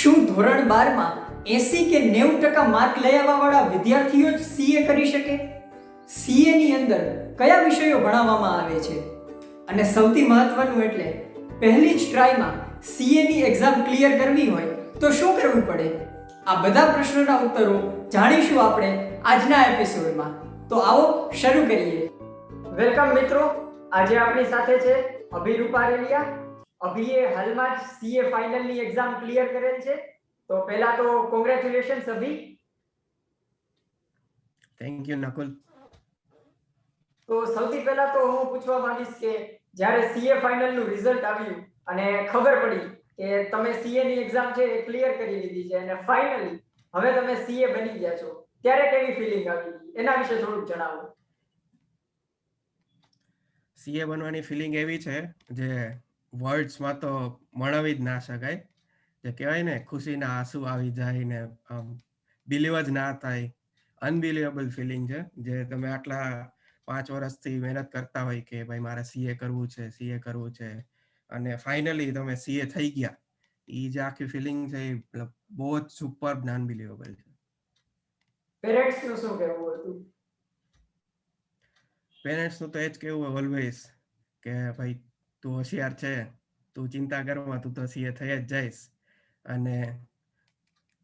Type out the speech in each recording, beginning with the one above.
શું ધોરણ 12 માં 80 કે 90% માર્ક લઈ આવવાવાળા વિદ્યાર્થીઓ જ સીએ કરી શકે? સીએ ની અંદર કયા વિષયો ભણાવવામાં આવે છે? અને સૌથી મહત્વનું એટલે પહેલી જ ટ્રાયમાં સીએ ની એક્ઝામ ક્લિયર કરવી હોય તો શું કરવું પડે? આ બધા પ્રશ્નોના ઉત્તરો જાણીશું આપણે આજના એપિસોડમાં. તો આવો શરૂ કરીએ. વેલકમ મિત્રો, આજે આપણી સાથે છે અભિ રૂપારેલિયા. અભિએ હાલમાં જ સીએ ફાઇનલની એક્ઝામ ક્લિયર કરેલ છે. તો પહેલા તો congratulations Abhi. Thank you Nakul. તો સૌથી પહેલા તો હું પૂછવા માંગીશ કે જ્યારે સીએ ફાઇનલનું રિઝલ્ટ આવ્યું અને ખબર પડી કે તમે સીએ ની એક્ઝામ છે એ ક્લિયર કરી લીધી છે અને ફાઇનલી હવે તમે સીએ બની ગયા છો, ત્યારે કેવી ફીલિંગ આવી એના વિશે થોડુંક જણાવો. સીએ બનવાની ફિલિંગ એવી છે જે વર્ડ્સમાં તો વર્ણવી જ ના શકાય. જે કહેવાય ને, ખુશીના આંસુ આવી જાય ને બિલીવ જ ના થાય. અનબિલીવેબલ ફિલિંગ છે જે તમે આટલા 5 વર્ષથી મહેનત કરતા હોય કે ભાઈ મારે સીએ કરવું છે, સીએ કરવું છે, અને ફાઇનલી તમે સીએ થઈ ગયા. એ જે આખી ફિલિંગ છે એ બહુ જ સુપર અનબિલીવેબલ છે. પેરેન્ટ્સનું શું કહેવું હતું? પેરેન્ટ્સનું તો એ જ કહેવું ઓલવેઝ કે ભાઈ તું હોશિયાર છે, તું ચિંતા કરવા, તું તો સીએ થઈ જ જઈશ. અને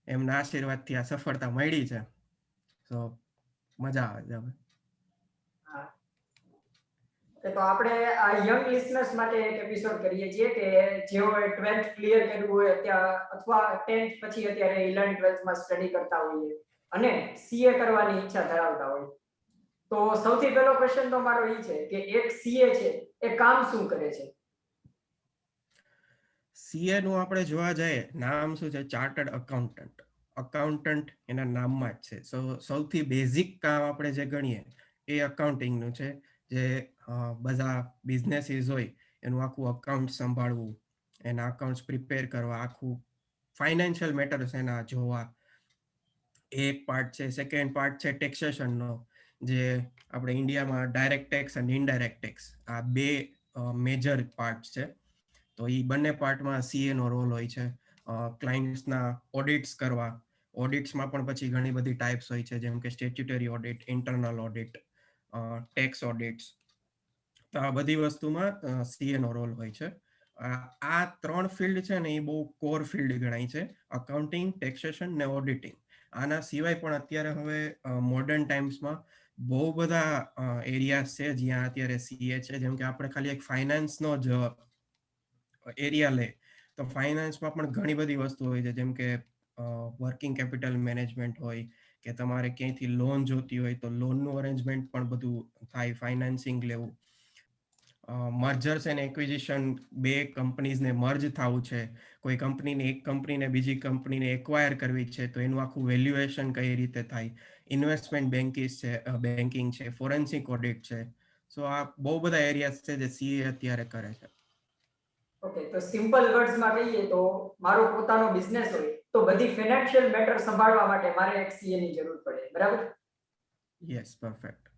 એમના આશીર્વાદથી આ સફળતા મળી છે, તો મજા આવે છે. તો આપણે આ યંગ લિસનર્સ માટે એક એપિસોડ કરીએ છીએ કે જેઓએ 12th ક્લિયર કર્યું હોય અથવા 10th પછી અત્યારે 11th 12th માં સ્ટડી કરતા હોઈએ અને સીએ કરવાની ઈચ્છા ધરાવતા હોય. તો સૌથી પહેલો ક્વેશ્ચન તો મારો એ છે કે એક સીએ છે એ કામ શું કરે છે? સીએ નું આપણે જોવા જઈએ, નામ શું છે? Chartered accountant. અકાઉન્ટન્ટ એના નામમાં જ છે. સૌથી બેઝિક કામ આપણે જે ગણીએ એ અકાઉન્ટિંગનું છે. જે બધા બિઝનેસીસ હોય એનું આખું અકાઉન્ટ સંભાળવું, એના અકાઉન્ટ્સ પ્રિપેર કરવા, આખું ફાઇનાન્શિયલ મેટર્સ એના જોવા, એક પાર્ટ છે. સેકન્ડ પાર્ટ છે ટેક્સેશનનો, જે આપણે ઇન્ડિયામાં ડાયરેક્ટ ટેક્સ અને ઇનડાયરેક્ટ ટેક્સ, આ બે મેજર પાર્ટ છે. તો એ બંને પાર્ટમાં સીએ નો રોલ હોય છે. ક્લાયન્ટ્સના ઓડિટ્સ કરવા. ઓડિટ્સમાં પણ પછી ઘણી બધી ટાઈપ્સ હોય છે, જેમ કે statutory audit, internal audit, tax ઓડિટ્સ. તો આ બધી વસ્તુમાં સીએ નો રોલ હોય છે. આ 3 ફિલ્ડ છે ને એ બહુ કોર ફિલ્ડ ગણાય છે: અકાઉન્ટિંગ, ટેક્સેશન ને ઓડિટિંગ. આના સિવાય પણ અત્યારે હવે મોડર્ન ટાઈમ્સમાં બહુ બધા એરિયાઝ છે જ્યાં અત્યારે સીએ છે. જેમ કે આપણે ખાલી એક ફાઇનાન્સનો જ એરિયા લે તો ફાઇનાન્સમાં પણ ઘણી બધી વસ્તુ હોય છે, જેમ કે વર્કિંગ કેપિટલ મેનેજમેન્ટ હોય, કે તમારે ક્યાંયથી લોન જોતી હોય તો લોનનું અરેન્જમેન્ટ પણ બધું થાય, ફાઇનાન્સિંગ લેવું. મર્જર્સ એન્ડ એક્વિઝિશન, બે કંપનીઝને મર્જ થવું છે, કોઈ કંપનીને એક કંપનીને બીજી કંપનીને એક્વાયર કરવી છે, તો એનું આખું વેલ્યુએશન કઈ રીતે થાય. ઇન્વેસ્ટમેન્ટ બેન્કિંગ છે, ફોરેન્સિક ઓડિટ છે. સો આ બહુ બધા એરિયાઝ છે જે સીએ અત્યારે કરે છે. ઓકે, તો સિમ્પલ વર્ડ્સમાં કહીએ તો મારો પોતાનો બિઝનેસ હોય તો બધી ફાઇનાન્શિયલ મેટર સંભાળવા માટે મારે એક સીએ ની જરૂર પડે, બરાબર? Yes, perfect.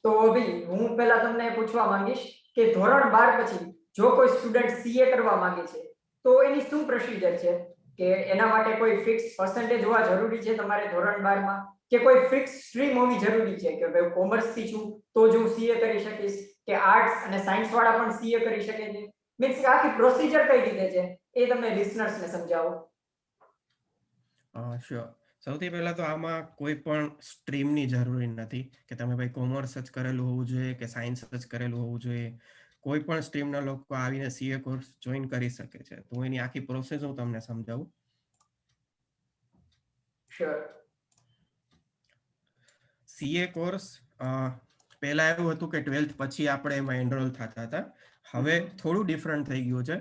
તો અભી હું પહેલા તમને પૂછવા માંગીશ કે ધોરણ 12 પછી જો કોઈ સ્ટુડન્ટ સીએ કરવા માંગે છે તો એની શું પ્રોસિજર છે? કે એના માટે કોઈ ફિક્સ પર્સન્ટેજ હોવા જરૂરી છે તમારે ધોરણ 12 માં, કે કોઈ ફિક્સ સ્ટ્રીમ હોવી જરૂરી છે કે ભાઈ કોમર્સ થી છું તો જ હું સીએ કરી શકીશ, કે આર્ટ્સ અને સાયન્સ વાળા પણ સીએ કરી શકે છે? મીન્સ કે આખી પ્રોસિજર કઈ રીતે છે એ તમે લિસનર્સને સમજાવો. શ્યોર. સૌથી પહેલા તો આમાં કોઈ પણ સ્ટ્રીમની જરૂરી નથી કે તમે ભાઈ કોમર્સ જ કરેલું હોવું જોઈએ કે સાયન્સ જ કરેલું હોવું જોઈએ. કોઈ પણ સ્ટ્રીમના લોકો આવીને સીએ કોર્સ જોઈન કરી શકે છે. તો એની આખી પ્રોસેસ હું તમને સમજાવું. શ્યોર. સીએ કોર્સ પહેલા એવું હતું કે 12th પછી આપણે એમાં એનરોલ થતા હતા. હવે થોડું ડિફરન્ટ થઈ ગયું છે.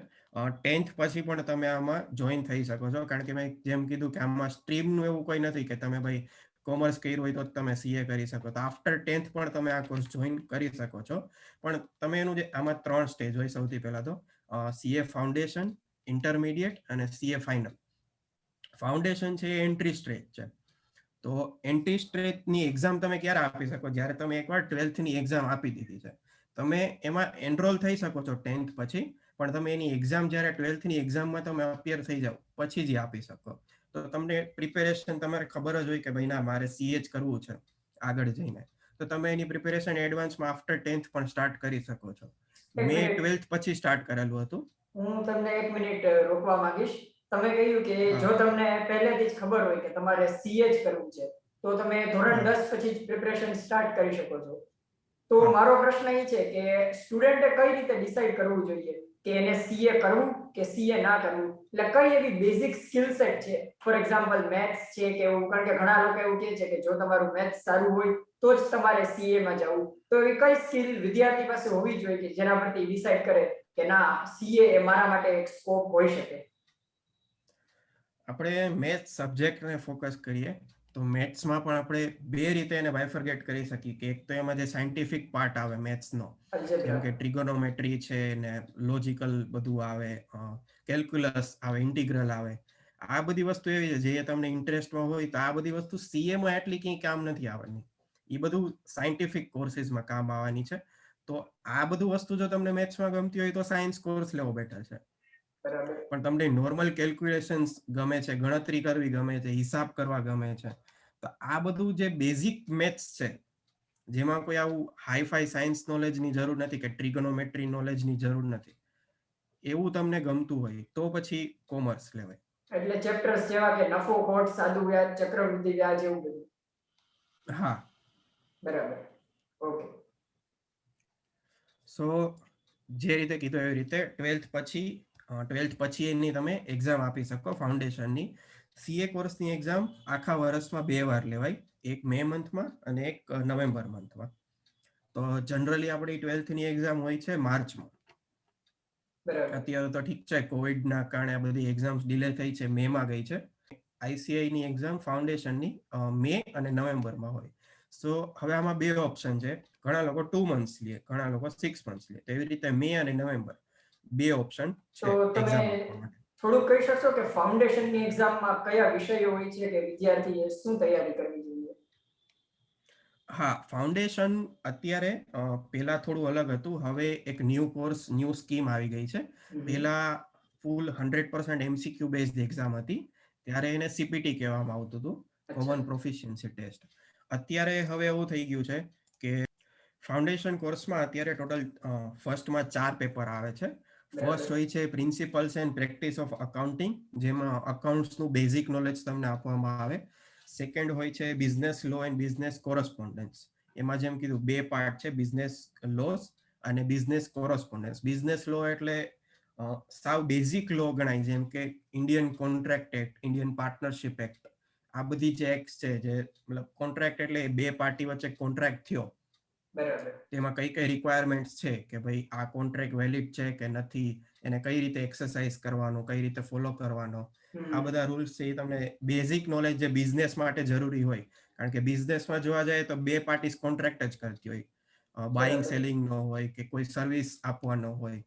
10th પછી પણ તમે આમાં જોઈન થઈ શકો છો, કારણ કે મેં જેમ કીધું કે આમાં સ્ટ્રીમનું એવું કોઈ નથી કે તમે ભાઈ કોમર્સ કર્યું હોય તો તમે સીએ કરી શકો. તો આફ્ટર 10th પણ તમે આ કોર્સ જોઈન કરી શકો છો. પણ તમે એનું જે આમાં 3 સ્ટેજ હોય. સૌથી પહેલા તો સીએ ફાઉન્ડેશન, ઇન્ટરમીડિયેટ અને સીએ ફાઇનલ. ફાઉન્ડેશન છે એ એન્ટ્રી સ્ટેજ છે. તો એન્ટ્રી સ્ટેજની એક્ઝામ તમે ક્યારે આપી શકો? જ્યારે તમે એકવાર 12th ની એક્ઝામ આપી દીધી છે. તમે એમાં એનરોલ થઈ શકો છો 10th પછી, પણ તમે એની એક્ઝામ જ્યારે 12th ની એક્ઝામમાં તમે અપિયર થઈ જાઓ પછી જ આપી શકો. તો તમને પ્રિપેરેશન તમારે ખબર જ હોય કે ભાઈ ના મારે સીએ જ કરવું છે આગળ જઈને, તો તમે એની પ્રિપેરેશન એડવાન્સમાં આફ્ટર 10th પણ સ્ટાર્ટ કરી શકો છો. એક મેં મિનિટ 12th પછી સ્ટાર્ટ કરેલું હતું. હું તમને 1 મિનિટ રોકવા માંગીશ. તમે કહ્યું કે હા. જો તમને પહેલેથી જ ખબર હોય કે તમારે સીએ જ કરવું છે તો તમે ધોરણ હા. 10 પછી જ પ્રિપરેશન સ્ટાર્ટ કરી શકો છો. તો હા. મારો પ્રશ્ન એ છે કે સ્ટુડન્ટે કઈ રીતે ડિસાઈડ કરવું જોઈએ કે એને સીએ કરવું કે સીએ ના કરવું? એટલે કઈ એવી બેઝિક સ્કિલ સેટ છે, ફોર એક્ઝામ્પલ મેથ્સ છે કે એવું? કારણ કે ઘણા લોકો એવું કહે છે કે જો તમારું મેથ્સ સારું હોય તો જ તમારે સીએ માં જવું. તો એવી કઈ સ્કિલ વિદ્યાર્થી પાસે હોવી જોઈએ કે જેના પરથી ડિસાઈડ કરે કે ના સીએ એ મારા માટે એક સ્કોપ હોઈ શકે? આપણે મેથ્સ સબ્જેક્ટને ફોકસ કરીએ તો મેથ્સમાં પણ આપણે બે રીતે એને બાયફર્ગેટ કરી શકીએ કે એક તો એમાં જે સાયન્ટિફિક પાર્ટ આવે મેથ્સનો, જેમ કે ટ્રિગોનોમેટ્રી છે ને લોજિકલ બધું આવે, કેલ્ક્યુલસ આવે, ઇન્ટિગ્રલ આવે, આ બધી વસ્તુ એવી છે જે તમને ઇન્ટરેસ્ટમાં હોય તો આ બધી વસ્તુ સીએમાં એટલી કંઈ કામ નથી આવવાની. એ બધું સાયન્ટિફિક કોર્સિસમાં કામ આવવાની છે. તો આ બધું વસ્તુ જો તમને મેથ્સમાં ગમતી હોય તો સાયન્સ કોર્સ લેવો બેટર છે. બરાબર. પણ તમને નોર્મલ કેલ્ક્યુલેશન્સ ગમે છે, ગણતરી કરવી ગમે છે, હિસાબ કરવા ગમે છે, તો આ બધું જે બેઝિક મેથ્સ છે જેમાં કોઈ આવું હાઈફાઈ સાયન્સ નોલેજની જરૂર નથી કે ટ્રિગોનોમેટ્રી નોલેજની જરૂર નથી, એવું તમને ગમતું હોય તો પછી કોમર્સ લેવાય. એટલે ચેપ્ટર્સ જેવા કે નફો ખોટ, સાદું વ્યાજ, ચક્રવૃદ્ધિ વ્યાજ, એવું બધું. હા. બરાબર. ઓકે. સો જે રીતે કીધું એવી રીતે 12th પછી એની તમે એક્ઝામ આપી શકો ફાઉન્ડેશનની. સીએ કોર્સની એક્ઝામ આખા વર્ષમાં 2 વાર લેવાય, એક મે મંથમાં અને એક નવેમ્બર મંથમાં. તો જનરલી આપણી 12thની એક્ઝામ હોય છે માર્ચમાં. અત્યારે તો ઠીક છે કોવિડના કારણે આ બધી એક્ઝામ્સ ડિલે થઈ છે, મેમાં ગઈ છે. આઈસીઆઈની એક્ઝામ ફાઉન્ડેશનની મે અને નવેમ્બરમાં હોય. સો હવે આમાં 2 ઓપ્શન છે. ઘણા લોકો 2 મંથ્સ લે, ઘણા લોકો 6 મંથ્સ લે. એવી રીતે મે અને નવેમ્બર 2 ઓપ્શન છે તો તમે એક્ઝામ આપવા માટે. થોડુંક કહી શકશો કે ફાઉન્ડેશનની એક્ઝામમાં કયા વિષયો હોય છે કે વિદ્યાર્થીએ શું તૈયારી કરવી જોઈએ? હા, ફાઉન્ડેશન અત્યારે પહેલા થોડું અલગ હતું. હવે એક ન્યૂ કોર્સ, ન્યૂ સ્કીમ આવી ગઈ છે. પહેલા ફૂલ 100% એમસીક્યુ બેઝડ એક્ઝામ હતી. ત્યારે એને સીપીટી કહેવામાં આવતું હતું, કોમન પ્રોફિશિયન્સી ટેસ્ટ. અત્યારે હવે એવું થઈ ગયું છે કે ફાઉન્ડેશન કોર્સમાં અત્યારે ટોટલ ફર્સ્ટમાં 4 પેપર આવે છે. ફર્સ્ટ હોય છે principles and practice of accounting, જેમાં અકાઉન્ટ્સનું બેઝિક નોલેજ તમને આપવામાં આવે. સેકન્ડ હોય છે business law and business correspondence. એમાં જેમ કીધું 2 પાર્ટ છે, બિઝનેસ લોસ અને બિઝનેસ કોરસ્પોન્ડન્સ. બિઝનેસ લો એટલે સાવ બેઝિક લો ગણાય, જેમ કે Indian contract act, Indian partnership act, આ બધી જે એક્ટ છે, જે મતલબ કોન્ટ્રાક્ટ એટલે 2 પાર્ટી વચ્ચે કોન્ટ્રાક્ટ થયો, તેમાં કઈ કઈ રિક્વાયરમેન્ટ્સ છે કે ભાઈ આ કોન્ટ્રાક્ટ વેલિડ છે કે નથી, એને કઈ રીતે એક્સરસાઇઝ કરવાનો, કઈ રીતે ફોલો કરવાનો, આ બધા રૂલ્સ છે એ તમને બેઝિક નોલેજ જે બિઝનેસ માટે જરૂરી હોય. કારણ કે બિઝનેસમાં જોવા જાય તો 2 પાર્ટીસ કોન્ટ્રાક્ટ જ કરતી હોય, બાઇંગ સેલિંગ નો હોય કે કોઈ સર્વિસ આપવાનો હોય.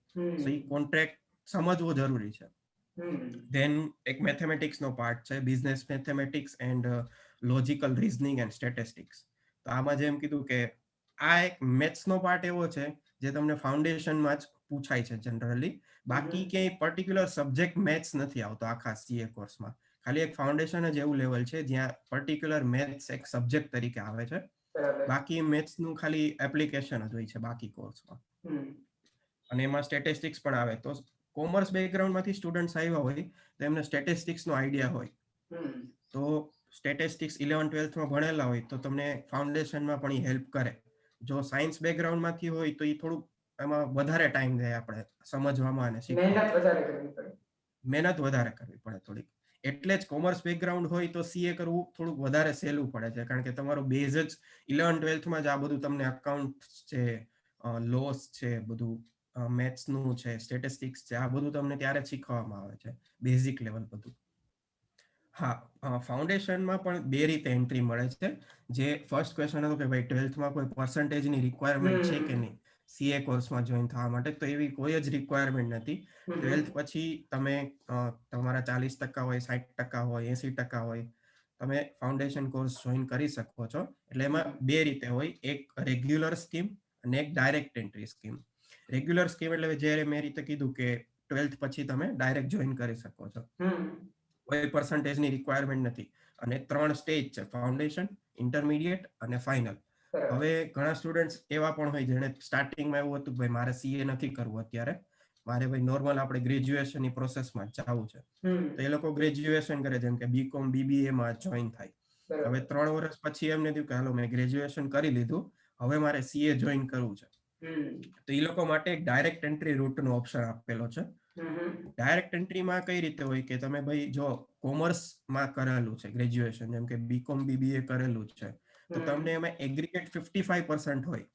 સો એ કોન્ટ્રાક્ટ સમજવો જરૂરી છે. ધેન એક મેથેમેટિક્સનો પાર્ટ છે, business mathematics and logical reasoning and statistics. તો આમાં જેમ કીધું કે આ એક મેથ્સનો પાર્ટ એવો છે જે તમને ફાઉન્ડેશનમાં જ પૂછાય છે જનરલી. બાકી ક્યાંય પર્ટિક્યુલર સબ્જેક્ટ મેથ્સ નથી આવતો આખા સીએ કોર્સમાં. ખાલી એક ફાઉન્ડેશન જ એવું લેવલ છે જ્યાં પર્ટિક્યુલર મેથ્સ એક સબ્જેક્ટ તરીકે આવે છે. બાકી મેથ્સનું ખાલી એપ્લિકેશન જ હોય છે બાકી કોર્સમાં. અને એમાં સ્ટેટિસ્ટિક્સ પણ આવે. તો કોમર્સ બેકગ્રાઉન્ડમાંથી સ્ટુડન્ટ્સ આવ્યા હોય તો એમને સ્ટેટિસ્ટિક્સનો આઈડિયા હોય, તો સ્ટેટિસ્ટિક્સ 11th-12thમાં ભણેલા હોય તો તમને ફાઉન્ડેશનમાં પણ એ હેલ્પ કરે. જો સાયન્સ બેકગ્રાઉન્ડમાંથી હોય તો એ થોડુંક એમાં વધારે ટાઈમ જાય આપણે સમજવામાં અને શીખવામાં. મહેનત વધારે કરવી પડે થોડીક. એટલે જ કોમર્સ બેકગ્રાઉન્ડ હોય તો સીએ કરવું થોડુંક વધારે સહેલું પડે છે, કારણ કે તમારો બેઝ જ 11th-12thમાં જ આ બધું તમને અકાઉન્ટ છે, લોસ છે, બધું મેથ્સનું છે, સ્ટેટિસ્ટિક્સ છે, આ બધું તમને ત્યારે જ શીખવામાં આવે છે, બેઝિક લેવલ બધું. હા, ફાઉન્ડેશનમાં પણ 2 રીતે એન્ટ્રી મળે છે. જે ફર્સ્ટ ક્વેશ્ચન હતો કે ભાઈ 12thમાં કોઈ પર્સન્ટેજની રિક્વાયરમેન્ટ છે કે નહીં સીએ કોર્સમાં જોઈન થવા માટે, તો એવી કોઈ જ રિક્વાયરમેન્ટ નથી. 12th પછી તમે તમારા 40% હોય, 60% હોય, 80% હોય, તમે ફાઉન્ડેશન કોર્સ જોઈન કરી શકો છો. એટલે એમાં 2 રીતે હોય, એક રેગ્યુલર સ્કીમ અને એક direct entry scheme. Regular scheme એટલે જ્યારે મેં રીતે કીધું કે 12th પછી તમે ડાયરેક્ટ જોઈન કરી શકો છો, કોઈ પર્સન્ટેજની રિક્વાયરમેન્ટ નથી. અને 3 સ્ટેજ છે, ફાઉન્ડેશન, ઇન્ટરમીડિયેટ અને ફાઇનલ. હવે ઘણા સ્ટુડન્ટ્સ એવા પણ હોય જેને સ્ટાર્ટિંગમાં એવું હતું કે ભાઈ મારે સીએ નથી કરવું અત્યારે, મારે ભાઈ નોર્મલ આપણે ગ્રેજ્યુએશનની પ્રોસેસમાં જવું છે, તો એ લોકો ગ્રેજ્યુએશન કરે, જેમ કે બીકોમ બીબીએ માં જોઈન થાય. હવે 3 વર્ષ પછી એમને થયું કે હાલો મેં ગ્રેજ્યુએશન કરી લીધું, હવે મારે સીએ જોઈન કરવું છે, તો એ લોકો માટે એક ડાયરેક્ટ એન્ટ્રી રૂટનો ઓપ્શન આપેલો છે. ડાયરેક્ટ એન્ટ્રીમાં કઈ રીતે હોય કે તમે ભાઈ જો કોમર્સમાં કરેલું છે ગ્રેજ્યુએશન, જેમ કે બીકોમ બીબીએ કરેલું છે, તો તમને એમાં એગ્રીગેટ 55% હોય,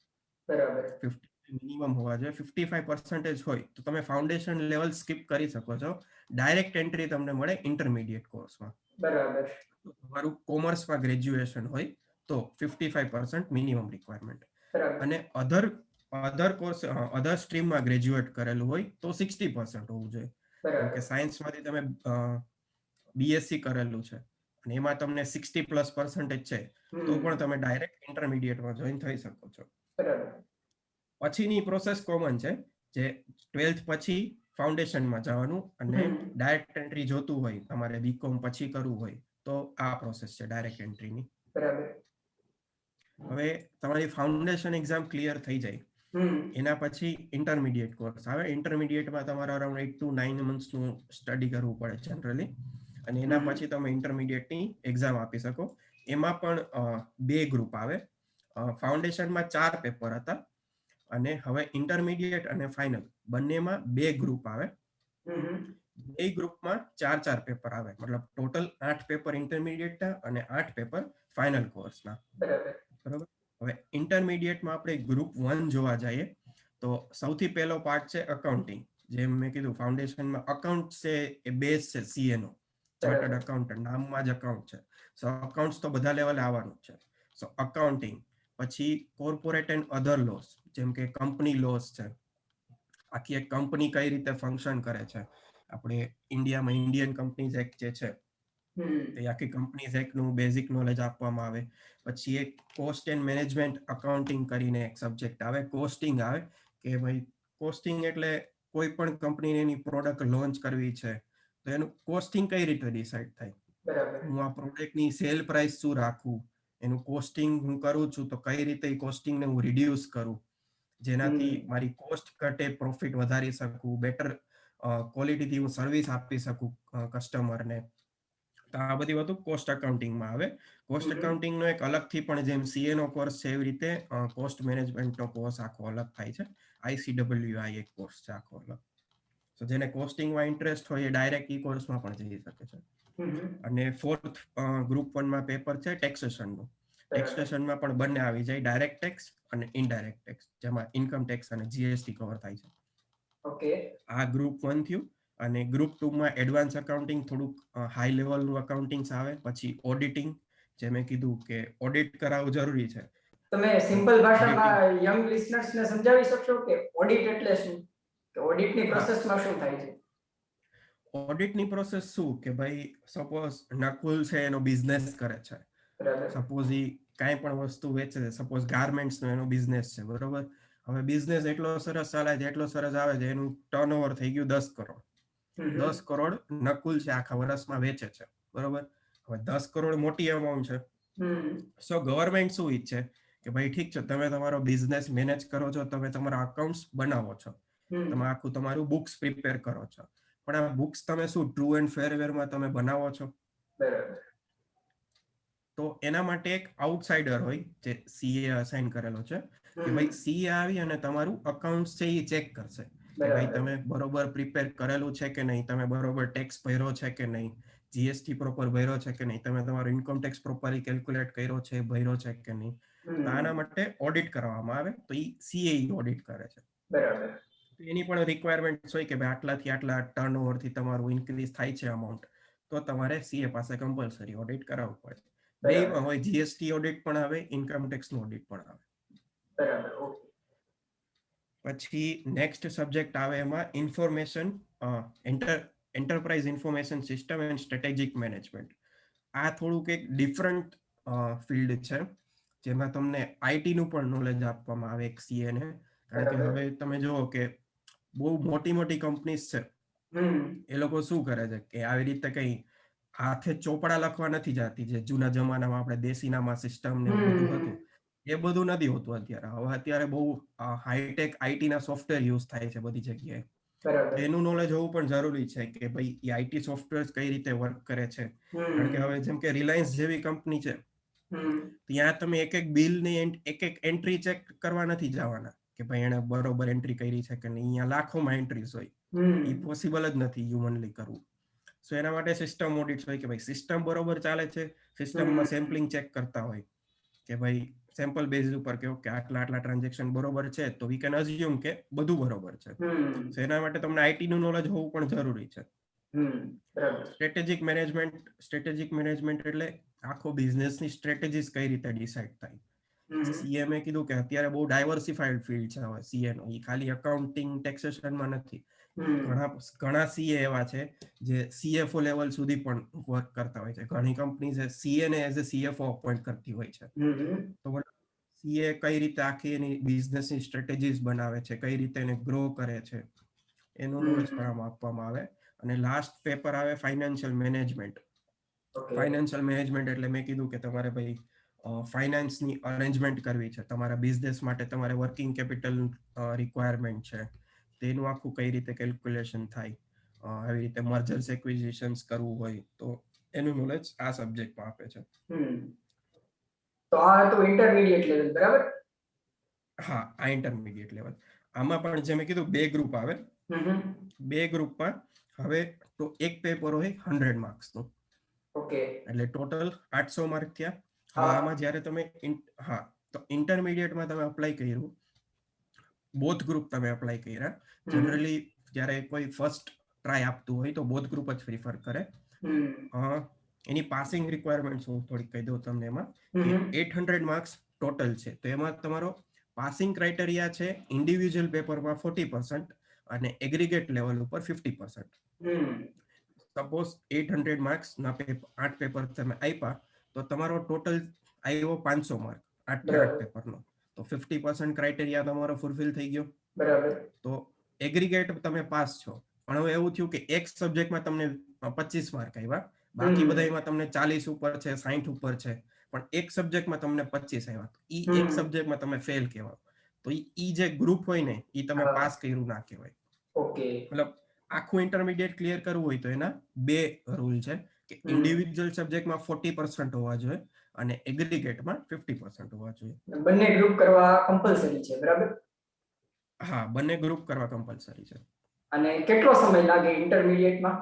બરાબર 50 મિનિમમ હોવા જોઈએ, 55% હોય તો તમે ફાઉન્ડેશન લેવલ સ્કીપ કરી શકો છો. ડાયરેક્ટ એન્ટ્રી તમને મળે ઇન્ટરમીડિયેટ કોર્સમાં. બરાબર તમારું કોમર્સમાં ગ્રેજ્યુએશન હોય તો 55% મિનિમમ રિક્વાયરમેન્ટ. અને અધર કોર્સ અધર સ્ટ્રીમમાં ગ્રેજ્યુએટ કરેલું હોય તો 60% હોવું જોઈએ. જેમ કે સાયન્સમાંથી તમે બીએસસી કરેલું છે અને એમાં તમને 60+ % છે, તો પણ તમે ડાયરેક્ટ ઇન્ટરમીડિયેટમાં જોઈન થઈ શકો છો. પછીની પ્રોસેસ કોમન છે, જે 12th પછી ફાઉન્ડેશનમાં જવાનું અને ડાયરેક્ટ એન્ટ્રી જોતું હોય તમારે બીકોમ પછી કરવું હોય તો આ પ્રોસેસ છે ડાયરેક્ટ એન્ટ્રીની. હવે તમારી ફાઉન્ડેશન એક્ઝામ ક્લિયર થઈ જાય, એના પછી ઇન્ટરમીડિયેટ કોર્સ આવે. ઇન્ટરમીડિયેટમાં તમારે અરાઉન્ડ 8 to 9 મંથ્સનું સ્ટડી કરવું પડે જનરલી, અને એના પછી તમે ઇન્ટરમીડિયેટની એક્ઝામ આપી શકો. એમાં પણ 2 ગ્રુપ આવે. ફાઉન્ડેશનમાં 4 પેપર હતા અને હવે ઇન્ટરમીડિયેટ અને ફાઇનલ બંનેમાં 2 ગ્રુપ આવે. 2 ગ્રુપમાં 4 પેપર આવે, મતલબ ટોટલ 8 પેપર ઇન્ટરમીડિયેટના અને 8 પેપર ફાઇનલ કોર્સના. બરાબર. હવે ઇન્ટરમીડિયેટમાં આપણે ગ્રુપ 1 જોવા જઈએ તો સૌથી પહેલો પાર્ટ છે અકાઉન્ટિંગ. જેમ મેં કીધું ફાઉન્ડેશનમાં અકાઉન્ટ છે એ બેઝ છે સીએ નો, ચાર્ટર્ડ અકાઉન્ટન્ટ નામમાં જ અકાઉન્ટ છે. સો અકાઉન્ટ્સ તો બધા લેવલે આવવાનું છે. સો અકાઉન્ટિંગ પછી કોર્પોરેટ એન્ડ અધર લોસ, જેમ કે કંપની લોસ છે, આખી એક કંપની કઈ રીતે ફંક્શન કરે છે. આપણે ઇન્ડિયામાં ઇન્ડિયન કંપનીઝ એક્ટ જે છે એ આખી કંપનીઝ એક્ટનું બેઝિક નોલેજ આપવામાં આવે. પછી એક કોસ્ટ એન્ડ મેનેજમેન્ટ અકાઉન્ટિંગ કરીને એક સબ્જેક્ટ આવે, કોસ્ટિંગ આવે, કે ભાઈ કોસ્ટિંગ એટલે કોઈ પણ કંપનીને એની પ્રોડક્ટ લોન્ચ કરવી છે તો એનું કોસ્ટિંગ કઈ રીતે ડિસાઈડ થાય, હું આ પ્રોડક્ટની સેલ પ્રાઇસ શું રાખું, એનું કોસ્ટિંગ હું કરું છું તો કઈ રીતે એ કોસ્ટિંગને હું રિડ્યુસ કરું જેનાથી મારી કોસ્ટ ઘટે, પ્રોફિટ વધારી શકું, બેટર ક્વોલિટીથી હું સર્વિસ આપી શકું કસ્ટમરને. તો આ બધી વસ્તુ કોસ્ટ અકાઉન્ટિંગમાં આવે. કોસ્ટ અકાઉન્ટિંગનો એક અલગથી પણ જેમ સીએ નો કોર્સ છે એવી રીતે કોસ્ટ મેનેજમેન્ટનો કોર્સ આખો અલગ થાય છે. ICWI એક કોર્સ છે આખો અલગ. તો જેને કોસ્ટિંગમાં ઇન્ટરેસ્ટ હોય એ ડાયરેક્ટ ઈ કોર્સમાં પણ જઈ શકે છે. અને 4th ગ્રુપ 1માં પેપર છે ટેક્સેશનનું. ટેક્સેશનમાં પણ બંને આવી જાય, ડાયરેક્ટ ટેક્સ અને ઇનડાયરેક્ટ ટેક્સ, જેમાં ઇન્કમ ટેક્સ અને જીએસટી કવર થાય છે. ઓકે. આ ગ્રુપ 1 થયું. અને ગ્રુપ 2માં એડવાન્સ અકાઉન્ટિંગ, થોડુંક હાઈ લેવલનું અકાઉન્ટિંગ આવે. પછી ઓડિટિંગ, જે મેં કીધું કે ઓડિટ કરાવવું જરૂરી છે. તમે સિમ્પલ ભાષામાં યંગ લિસનર્સને સમજાવી શકશો કે ઓડિટ એટલે શું, કે ઓડિટની પ્રોસેસમાં શું થાય છે? ઓડિટની પ્રોસેસ શું કે ભાઈ સપોઝ નકુલ છે એનો બિઝનેસ કરે છે, સપોઝ ઈ કાંઈ પણ વસ્તુ વેચે છે, સપોઝ ગાર્મેન્ટ્સનો એનો બિઝનેસ છે, બરોબર. હવે બિઝનેસ એટલો સરસ ચાલે છે, એટલો સરસ આવે છે, એનું ટર્નઓવર થઈ ગયું 10 કરોડ. 10 કરોડ નકુલ છે આખા વર્ષમાં વેચે છે, બરોબર. હવે 10 કરોડ મોટી અમાઉન્ટ છે. સો ગવર્મેન્ટ શું ઈચ્છે કે ભાઈ ઠીક છે, તમે તમારો બિઝનેસ મેનેજ કરો છો, તમે તમારા અકાઉન્ટ્સ બનાવો છો, તમે આખું તમારું બુક્સ પ્રિપેર કરો છો, પણ આ બુક્સ તમે શું ટ્રુ એન્ડ ફેર વેરમાં તમે બનાવો છો? બરાબર. તો એના માટે એક આઉટસાઇડર હોય જે સીએ અસાઇન કરેલો છે, કે ભાઈ સીએ આવી અને તમારું અકાઉન્ટ છે એ ચેક કરશે કે ભાઈ તમે બરોબર પ્રિપેર કરેલું છે કે નહીં, તમે બરોબર ટેક્સ ભર્યો છે કે નહીં, જીએસટી પ્રોપર ભર્યો છે કે નહીં, તમે તમારો ઇન્કમ ટેક્સ પ્રોપરલી કેલ્ક્યુલેટ કર્યો છે, ભર્યો છે કે નહીં. તો આના માટે ઓડિટ કરવામાં આવે, તો એ સીએ ઓડિટ કરે છે. બરાબર. એની પણ રિક્વાયરમેન્ટ હોય કે ભાઈ આટલાથી આટલા ટર્નઓવરથી તમારું ઇન્ક્રીઝ થાય છે અમાઉન્ટ, તો તમારે સીએ પાસે કમ્પલસરી ઓડિટ કરાવવું પડે. બેયમાં હોય, જીએસટી ઓડિટ પણ આવે, ઇન્કમ ટેક્સનું ઓડિટ પણ આવે. બરાબર. ઓકે. પછી નેક્સ્ટ સબ્જેક્ટ આવે એમાં information enterprise information system and strategic management. આ થોડુંક એક ડિફરન્ટ ફિલ્ડ છે, જેમાં તમને આઈટી નું પણ નોલેજ આપવામાં આવે એક સીએ ને, કારણ કે બરાબર. હવે તમે જુઓ કે બહુ મોટી મોટી કંપનીઝ છે, એ લોકો શું કરે છે કે આવી રીતે કઈ હાથે ચોપડા લખવા નથી જતી, જે જૂના જમાનામાં આપણે દેશીનામાં સિસ્ટમ ને એવું બધું હતું, એ બધું નથી હોતું અત્યારે. હવે અત્યારે બહુ હાઈટેક આઈટી ના સોફ્ટવેર યુઝ થાય છે બધી જગ્યાએ. બરાબર. એનું નોલેજ હોવું પણ જરૂરી છે કે ભાઈ એ આઈટી સોફ્ટવેર કઈ રીતે વર્ક કરે છે. કારણ કે હવે જેમ કે રિલાયન્સ જેવી કંપની છે, ત્યાં તમે એક એક બિલ ની એક એક એન્ટ્રી ચેક કરવા નથી જવાના કે ભાઈ એને બરોબર એન્ટ્રી કરી છે કે નહીં. અહીંયા લાખોમાં એન્ટ્રીઝ હોય, એ પોસિબલ જ નથી હ્યુમનલી કરવું. સો એના માટે સિસ્ટમ ઓડિટ્સ હોય કે ભાઈ સિસ્ટમ બરોબર ચાલે છે, સિસ્ટમમાં સેમ્પલિંગ ચેક કરતા હોય કે ભાઈ સેમ્પલ બેઝ ઉપર કે ઓકે આટલા આટલા ટ્રાન્ઝેક્શન બરોબર છે, તો વી કેન અઝ્યુમ કે બધું બરોબર છે. સો એના માટે તમને આઈટી નું નોલેજ હોવું પણ જરૂરી છે. સ્ટ્રેટેજિક મેનેજમેન્ટ એટલે આખો બિઝનેસની સ્ટ્રેટેજીસ કઈ રીતે ડિસાઇડ થાય. સીએમએ કીધું કે અત્યારે બહુ ડાયવર્સિફાઈડ ફિલ્ડ છે હવે સીએ નો, એ ખાલી અકાઉન્ટિંગ ટેક્સેશનમાં નથી. ઘણા સીએ એવા છે જે સીએફઓ લેવલ સુધી પણ વર્ક કરતા હોય છે. ઘણી કંપની સીએ ને એઝ અ સીએફઓ અપોઇન્ટ કરતી હોય છે. તો સીએ કઈ રીતે આખી એની બિઝનેસની સ્ટ્રેટેજીસ બનાવે છે, કઈ રીતે એને ગ્રો કરે છે, એનું નોલેજ પણ આમાં આપવામાં આવે. અને લાસ્ટ પેપર આવે ફાઇનાન્શિયલ મેનેજમેન્ટ. ફાઇનાન્શિયલ મેનેજમેન્ટ એટલે મેં કીધું કે તમારે ભાઈ ફાઇનાન્સની અરેન્જમેન્ટ કરવી છે, તમારા બિઝનેસ માટે તમારે વર્કિંગ કેપિટલ રિક્વાયરમેન્ટ છે, તેનું આખું કઈ રીતે કેલ્ક્યુલેશન થાય, આવી રીતે મર્જર્સ એક્વિઝિશન્સ કરવું હોય તો એનું નોલેજ આ સબ્જેક્ટમાં આપે છે. તો આ તો ઇન્ટરમીડિયેટ લેવલ, બરાબર? હા, આ ઇન્ટરમીડિયેટ લેવલ. આમાં પણ જે મેં કીધું 2 ગ્રુપ આવે. 2 ગ્રુપમાં હવે તો એક પેપર હોય 100 માર્ક્સનું. ઓકે, એટલે ટોટલ 800 માર્ક થયા. હવે આમાં જ્યારે તમે તો ઇન્ટરમીડિયેટમાં તમે અપ્લાય કર્યું, બોથ ગ્રુપ તમે અપ્લાય કર્યા. જનરલી જ્યારે કોઈ ફર્સ્ટ ટ્રાય આપતું હોય તો બોથ ગ્રુપ જ પ્રિફર કરે. એની પાસિંગ રિક્વાયરમેન્ટ હું થોડીક કહી દઉં તમને. એમાં કે 800 માર્ક્સ ટોટલ છે, તો એમાં તમારો પાસિંગ ક્રાઇટેરિયા છે ઇન્ડિવિજ્યુઅલ પેપરમાં 40% અને એગ્રીગેટ લેવલ ઉપર 50%. સપોઝ 800 માર્ક્સ ના 8 પેપર તમે આપ્યા તો તમારો ટોટલ આવ્યો 500 માર્ક 8 પેપરનો, તો 50% ક્રાઇટેરિયા તમારો ફૂલફિલ થઈ ગયો. બરાબર. તો એગ્રીગેટ તમે પાસ છો, પણ હવે એવું થયું કે એક સબ્જેક્ટમાં તમને 25 માર્ક આવ્યા, બાકી બધામાં તમને 40 ઉપર છે, 60 ઉપર છે, પણ એક સબ્જેક્ટમાં તમને 25 આવ્યા, ઈ એક સબ્જેક્ટમાં તમે ફેલ કહેવાય. તો ઈ જે ગ્રુપ હોય ને ઈ તમે પાસ કર્યું ના કહેવાય. ઓકે, મતલબ આખું ઇન્ટરમીડિયેટ ક્લિયર કરવું હોય તો એના 2 રૂલ છે કે ઇન્ડિવિજ્યુઅલ સબ્જેક્ટમાં 40% હોવા જોઈએ અને એગ્રીગેટમાં 50% હોવા જોઈએ. બંને ગ્રુપ કરવા કમ્પલસરી છે, બરાબર? હા, બંને ગ્રુપ કરવા કમ્પલસરી છે. અને કેટલો સમય લાગે ઇન્ટરમીડિયેટમાં?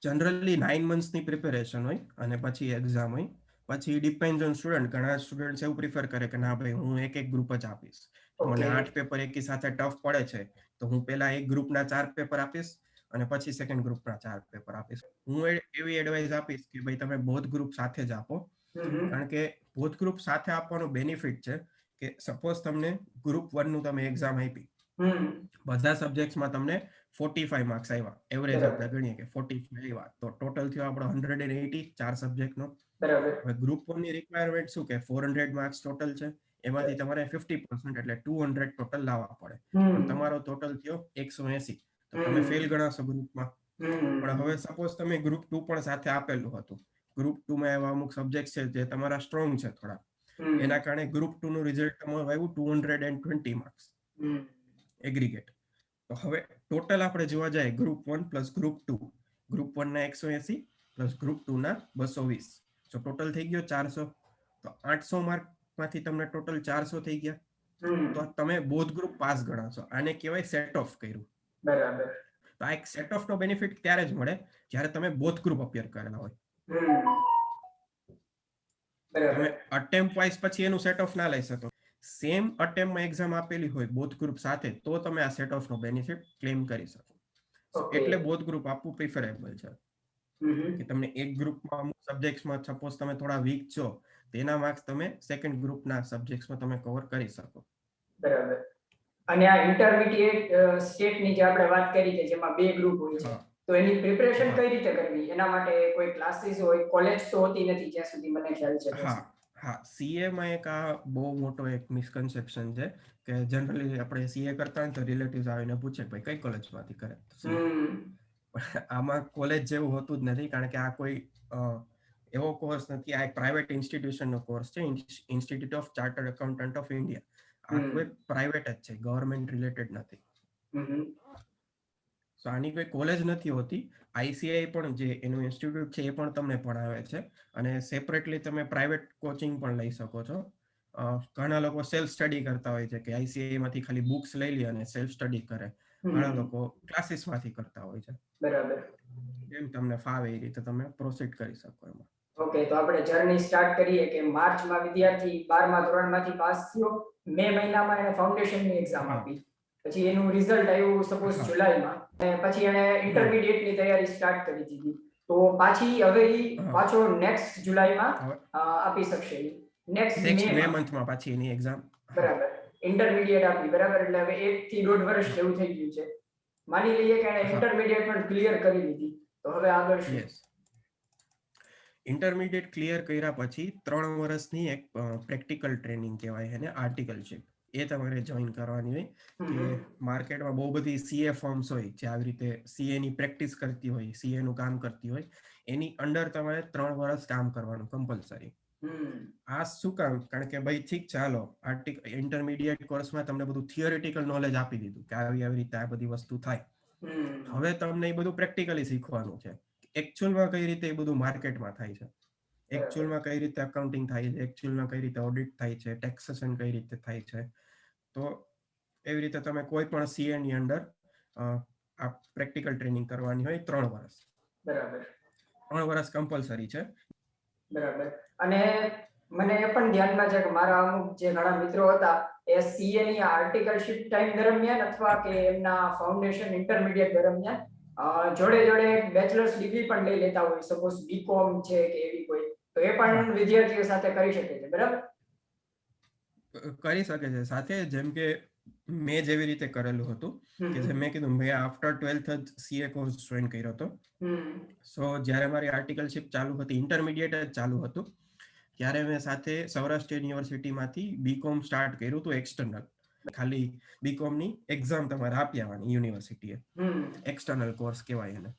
જનરલી 9 મંથ્સની પ્રિપેરેશન હોય અને પછી એક્ઝામ હોય. પછી ડિપેન્ડ ઓન સ્ટુડન્ટ. ઘણા સ્ટુડન્ટ્સ એવું પ્રિફર કરે કે ના ભાઈ હું એક ગ્રુપ જ આપીશ. મને 8 પેપર એકી સાથે ટફ પડે છે તો હું પહેલા એક ગ્રુપના 4 પેપર આપીશ અને પછી સેકન્ડ ગ્રુપના 4 પેપર આપીશ. હું એવી એડવાઇસ આપીશ કે ભાઈ તમે બોથ ગ્રુપ સાથે જ આપો. કારણ કે બોથ ગ્રુપ સાથે આપવાનો બેનિફિટ છે કે સપોઝ તમને ગ્રુપ 1 નું તમે એક્ઝામ આપી, બધા સબ્જેક્ટ્સમાં તમને 45 માર્ક્સ આવ્યા, એવરેજ આપણે ગણીએ કે 45 આવ્યા, તો ટોટલ થયો આપણો 180 4 સબ્જેક્ટનો. હવે ગ્રુપ 1 ની રિક્વાયરમેન્ટ શું કે 400 માર્ક્સ ટોટલ છે, એમાંથી તમારે 50% એટલે 200 ટોટલ લાવવા પડે, પણ તમારો ટોટલ થયો 180, તો તમે ફેલ ગણાશો ગ્રુપમાં. પણ હવે સપોઝ તમે ગ્રુપ 2 પણ સાથે આપેલું હતું, ગ્રુપ 2 માં એવા અમુક સબ્જેક્ટ છે જે તમારા સ્ટ્રોંગ છે થોડા, એના કારણે ગ્રુપ 2 નું રિઝલ્ટ તમારું આવ્યું 220 માર્ક્સ એગ્રીગેટ. તો હવે ટોટલ આપણે જોવા જાય ગ્રુપ 1 પ્લસ ગ્રુપ 2, ગ્રુપ 1 ના 180 પ્લસ ગ્રુપ 2 ના 220, તો ટોટલ થઈ ગયો 400. તો 800 માર્ક માંથી તમને ટોટલ 400 થઈ ગયા, તો તમે બોથ ગ્રુપ પાસ ગણાશો. આને કહેવાય સેટ ઓફ કર્યું. બરાબર. તો આ એક સેટ ઓફ નો બેનિફિટ ત્યારે જ મળે જ્યારે તમે બોથ ગ્રુપ અપિયર કરેલા હોય. તમે અટેમ્પ વાઇઝ પછી એનું સેટ ઓફ ના લઈ શકો. સેમ અટેમ્પમાં એક્ઝામ આપેલી હોય બોથ ગ્રુપ સાથે, તો તમે આ સેટ ઓફ નો બેનિફિટ ક્લેમ કરી શકો. એટલે બોથ ગ્રુપ આપવું પ્રિફરેબલ છે. કે તમને એક ગ્રુપમાં અમુક સબ્જેક્ટ્સમાં સપોઝ તમે થોડા વીક છો, તેના માર્ક્સ તમે સેકન્ડ ગ્રુપના સબ્જેક્ટ્સમાં તમે કવર કરી શકો. બરાબર. અને આ ઇન્ટરમીડિયેટ સ્ટેટની જે આપણે વાત કરી કે જેમાં 2 ગ્રુપ હોય છે, તો એની પ્રિપરેશન કઈ રીતે કરવી? એના માટે કોઈ ક્લાસીસ હોય? કોલેજ તો હોતી નથી જ્યાં સુધી મને ખ્યાલ છે. હા, સીએ માં એક આ બહુ મોટો એક મિસકન્સેપ્શન છે કે જનરલી આપણે સીએ કરતા હોય તો રિલેટિવ્સ આવીને પૂછે કે ભાઈ કઈ કોલેજમાંથી કરે સીએ. આમાં કોલેજ જેવું હોતું જ નથી, કારણ કે આ કોઈ એવો કોર્સ નથી. આ એક પ્રાઇવેટ ઇન્સ્ટિટ્યુશનનો કોર્સ છે, institute of chartered accountant of India. આ કોઈ પ્રાઇવેટ જ છે, ગવર્મેન્ટ રિલેટેડ નથી. સો આની કોઈ કોલેજ નથી હોતી. આઈસીઆઈ પણ જે એનું ઇન્સ્ટિટ્યૂટ છે એ પણ તમને ભણાવે છે, અને સેપરેટલી તમે પ્રાઇવેટ કોચિંગ પણ લઈ શકો છો. ઘણા લોકો સેલ્ફ સ્ટડી કરતા હોય છે કે આઈસીઆઈ માંથી ખાલી બુક્સ લઈ લે અને સેલ્ફ સ્ટડી કરે. ઘણા લોકો ક્લાસીસ માંથી કરતા હોય છે. બરાબર. જેમ તમને ફાવે એ રીતે તમે પ્રોસીડ કરી શકો એમાં. ઓકે, તો આપણે જર્ની સ્ટાર્ટ કરીએ કે માર્ચમાં વિદ્યાર્થી 12મા ધોરણમાંથી પાસ થયો, મે મહિનામાં એને ફાઉન્ડેશનની એક્ઝામ આપી, પછી એનું રિઝલ્ટ આવ્યું સપોઝ જુલાઈમાં, અને પછી એને ઇન્ટરમીડિયેટની તૈયારી સ્ટાર્ટ કરી દીધી. તો પાછી હવે ઈ પાછો નેક્સ્ટ જુલાઈમાં આપી શકશે. નેક્સ્ટ મે મંથમાં પાછી એની એક્ઝામ. બરાબર. ઇન્ટરમીડિયેટ આપી, બરાબર. એટલે હવે 1 થી 1.5 વર્ષ જેવું થઈ ગયું છે. માની લઈએ કે એને ઇન્ટરમીડિયેટ પણ ક્લિયર કરી લીધી, તો હવે આગળ શું? ઇન્ટરમીડિયેટ ક્લિયર કર્યા પછી 3 વર્ષની એક પ્રેક્ટિકલ ટ્રેનિંગ કહેવાય એને, આર્ટિકલશિપ. એ તમારે જોઈન કરવાની હોય. કે માર્કેટમાં બહુ બધી સીએ ફર્મ્સ હોય જે આવી રીતે સીએ ની પ્રેક્ટિસ કરતી હોય, સીએ નું કામ કરતી હોય. એની અંડર તમારે 3 વર્ષ કામ કરવાનું કમ્પલસરી. આ શું કામ? કારણ કે ભાઈ ઠીક ચાલો ઇન્ટરમીડિયેટ કોર્સમાં તમને બધું થિયોરિટિકલ નોલેજ આપી દીધું કે આવી રીતે આ બધી વસ્તુ થાય. હવે તમને એ બધું પ્રેક્ટિકલી શીખવાનું છે. એકચ્યુઅલમાં કઈ રીતે એ બધું માર્કેટમાં થાય છે, એકચ્યુઅલમાં કઈ રીતે અકાઉન્ટિંગ થાય છે, એકચ્યુઅલમાં કઈ રીતે ઓડિટ થાય છે, ટેક્સેશન કઈ રીતે થાય છે. તો એવી રીતે તમે કોઈ પણ સીએ ની અંદર આ પ્રેક્ટિકલ ટ્રેનિંગ કરવાની હોય 3 વર્ષ. બરાબર. 3 વર્ષ કમ્પલસરી છે. બરાબર. અને મને એ પણ ધ્યાનમાં છે કે મારા અમુક જે ઘણા મિત્રો હતા એ સીએ ની આર્ટિકલશિપ ટાઈમ દરમિયાન અથવા કે એમના ફાઉન્ડેશન ઇન્ટરમીડિયેટ દરમિયાન જોડે જોડે બેચલર્સ ડિગ્રી પણ લઈ લેતા હોય, સપોઝ બીકોમ છે કે એવી કોઈ, તો એ પણ વિદ્યાર્થીઓ સાથે કરી શકે છે, બરાબર? કરી શકે છે સાથે. જેમ કે મેં જેવી રીતે કરેલું હતું કે જે મેં કીધું, મેં આફ્ટર 12th જ સીએ કોર્સ જોઈન કર્યો હતો. સો જ્યારે મારી આર્ટિકલશિપ ચાલુ હતી, ઇન્ટરમીડિયેટ જ ચાલુ હતું, ત્યારે મેં સાથે સૌરાષ્ટ્ર યુનિવર્સિટીમાંથી બીકોમ સ્ટાર્ટ કર્યું હતું એક્સટર્નલ. ખાલી બીકોમ ની એક્ઝામ તમારે આપી આવવાની યુનિવર્સિટીએ, એક્સટર્નલ કોર્સ કહેવાય એને.